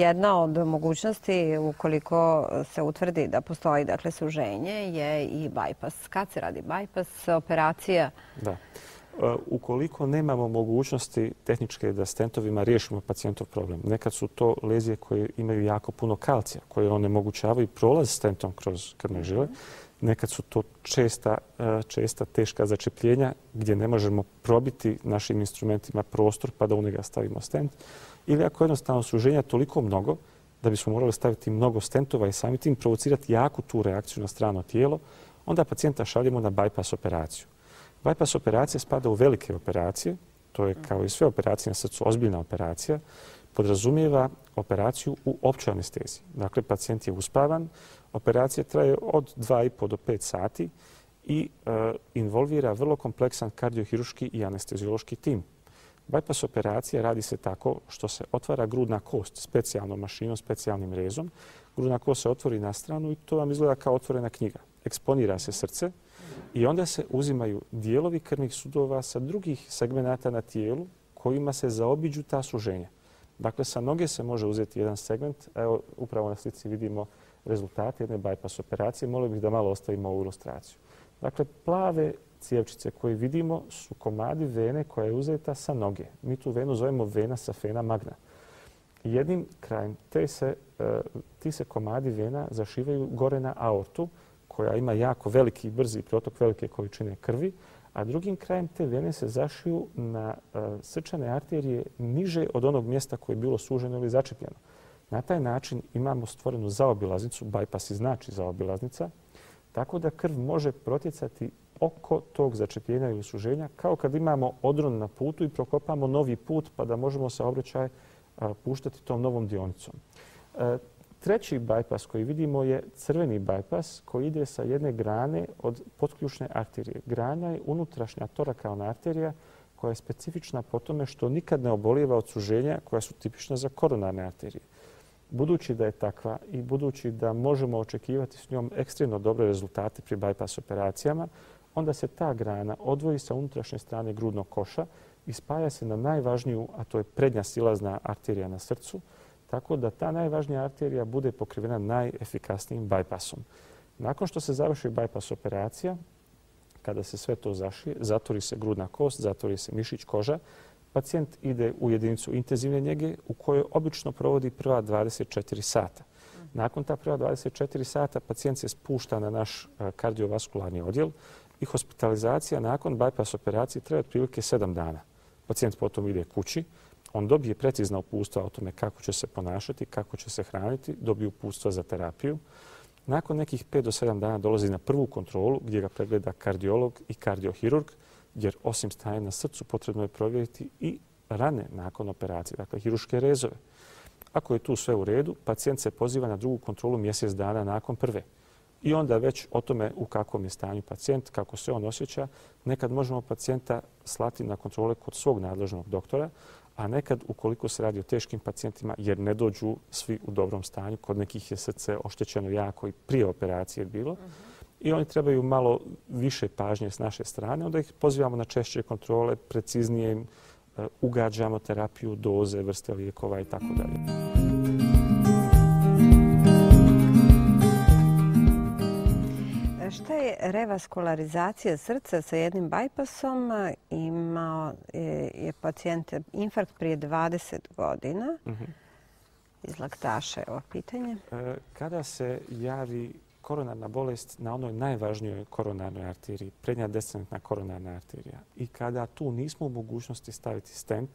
jedna od mogućnosti, ukoliko se utvrdi da postoji suženje, je i bypass. Kad se radi bypass, operacija? Da. Ukoliko nemamo mogućnosti tehničke da stentovima riješimo pacijentov problem, nekad su to lezije koje imaju jako puno kalcija, koje onemogućavaju prolaz stentom kroz krvne žile. Nekad su to česta teška začepljenja gdje ne možemo probiti našim instrumentima prostor pa da u njega stavimo stent. Ili ako jednostavno suženja toliko mnogo da bismo morali staviti mnogo stentova i sami tim provocirati jaku tu reakciju na strano tijelo, onda pacijenta šaljemo na bypass operaciju. Bypass operacija spada u velike operacije, to je kao i sve operacije na srcu ozbiljna operacija, podrazumijeva operaciju u općoj anesteziji. Dakle, pacijent je uspavan, operacija traje od 2,5 do 5 sati i involvira vrlo kompleksan kardiohirurški i anesteziološki tim. Bypass operacija radi se tako što se otvara grudna kost specijalnom mašinom, specijalnim rezom. Grudna kost se otvori na stranu i to vam izgleda kao otvorena knjiga. Eksponira se srce i onda se uzimaju dijelovi krvnih sudova sa drugih segmenata na tijelu kojima se zaobiđu ta suženja. Dakle, sa noge se može uzeti jedan segment. Evo, upravo na slici vidimo rezultate jedne bypass operacije. Molio bih da malo ostavimo ovu ilustraciju. Dakle, plave cijevčice koje vidimo su komadi vene koja je uzeta sa noge. Mi tu venu zovemo vena safena magna. Jednim krajem ti se komadi vena zašivaju gore na aortu koja ima jako veliki i brzi protok velike količine krvi, a drugim krajem te vene se zašiju na srčane arterije niže od onog mjesta koje je bilo suženo ili začepljeno. Na taj način imamo stvorenu zaobilaznicu, bypass i znači zaobilaznica, tako da krv može protjecati oko tog začepljenja ili suženja, kao kad imamo odron na putu i prokopamo novi put pa da možemo saobraćaj puštati tom novom dionicom. Treći bypass koji vidimo je crveni bypass koji ide sa jedne grane od potključne arterije. Granja je unutrašnja torakalna arterija koja je specifična po tome što nikad ne obolijeva od suženja koja su tipična za koronarne arterije. Budući da je takva i budući da možemo očekivati s njom ekstremno dobre rezultate pri bypass operacijama, onda se ta grana odvoji sa unutrašnje strane grudnog koša i spaja se na najvažniju, a to je prednja silazna arterija na srcu, tako da ta najvažnija arterija bude pokrivena najefikasnijim bypassom. Nakon što se završi bypass operacija, kada se sve to zašije, zatvori se grudna kost, zatvori se mišić, koža, pacijent ide u jedinicu intenzivne njege u kojoj obično provodi prva 24 sata. Nakon ta prva 24 sata pacijent se spušta na naš kardiovaskularni odjel i hospitalizacija nakon bypass operacije traje otprilike 7 dana. Pacijent potom ide kući, on dobije precizna uputstva o tome kako će se ponašati, kako će se hraniti, dobije uputstva za terapiju. Nakon nekih 5 do 7 dana dolazi na prvu kontrolu gdje ga pregleda kardiolog i kardiohirurg, jer osim stanja na srcu potrebno je provjeriti i rane nakon operacije, dakle hirurške rezove. Ako je tu sve u redu, pacijent se poziva na drugu kontrolu mjesec dana nakon prve. I onda već o tome u kakvom je stanju pacijent, kako se on osjeća, nekad možemo pacijenta slati na kontrole kod svog nadležnog doktora, a nekad ukoliko se radi o teškim pacijentima jer ne dođu svi u dobrom stanju, kod nekih je srce oštećeno jako i prije operacije bilo, i oni trebaju malo više pažnje s naše strane, onda ih pozivamo na češće kontrole, preciznije im ugađamo terapiju, doze, vrste lijekova i tako dalje. Šta je revaskularizacija srca sa jednim bypassom? Imao je pacijent infarkt prije 20 godina. Iz laktaša je ovo pitanje. Kada se javi koronarna bolest na onoj najvažnijoj koronarnoj arteriji, prednja descendentna koronarna arterija, i kada tu nismo u mogućnosti staviti stent,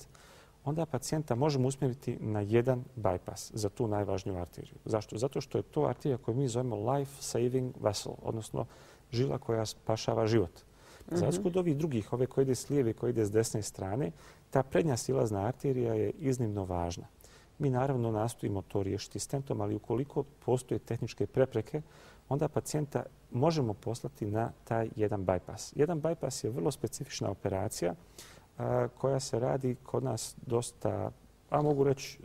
onda pacijenta možemo usmjeriti na jedan bypass za tu najvažniju arteriju. Zašto? Zato što je to arterija koju mi zovemo life saving vessel, odnosno žila koja spašava život. Za razliku od ovih drugih, ove koje ide s lijeve i koje ide s desne strane, ta prednja silazna arterija je iznimno važna. Mi naravno nastojimo to riješiti stentom, ali ukoliko postoje tehničke prepreke, onda pacijenta možemo poslati na taj jedan bypass. Jedan bypass je vrlo specifična operacija koja se radi kod nas dosta, a mogu reći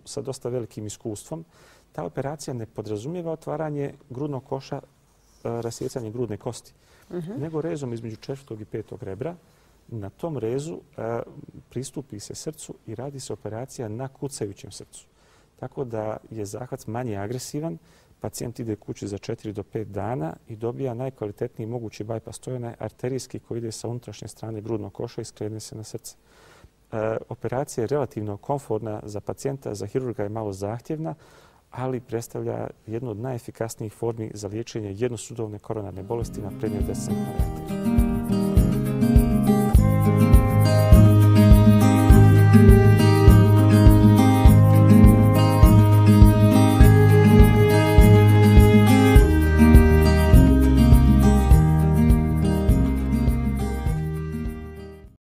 sa dosta velikim iskustvom. Ta operacija ne podrazumijeva otvaranje grudnog koša, rasjecanje grudne kosti, nego rezom između 4. i 5. rebra. Na tom rezu pristupi se srcu i radi se operacija na kucajućem srcu. tako da je zahvat manje agresivan. Pacijent ide kući za 4 do 5 dana i dobija najkvalitetniji mogući bypass. To je onaj arterijski koji ide sa unutrašnje strane grudnog koša i skrene se na srce. Operacija je relativno komfortna za pacijenta, za hirurga je malo zahtjevna, ali predstavlja jednu od najefikasnijih formi za liječenje jednosudovne koronarne bolesti na prednjoj desnoj arteriji.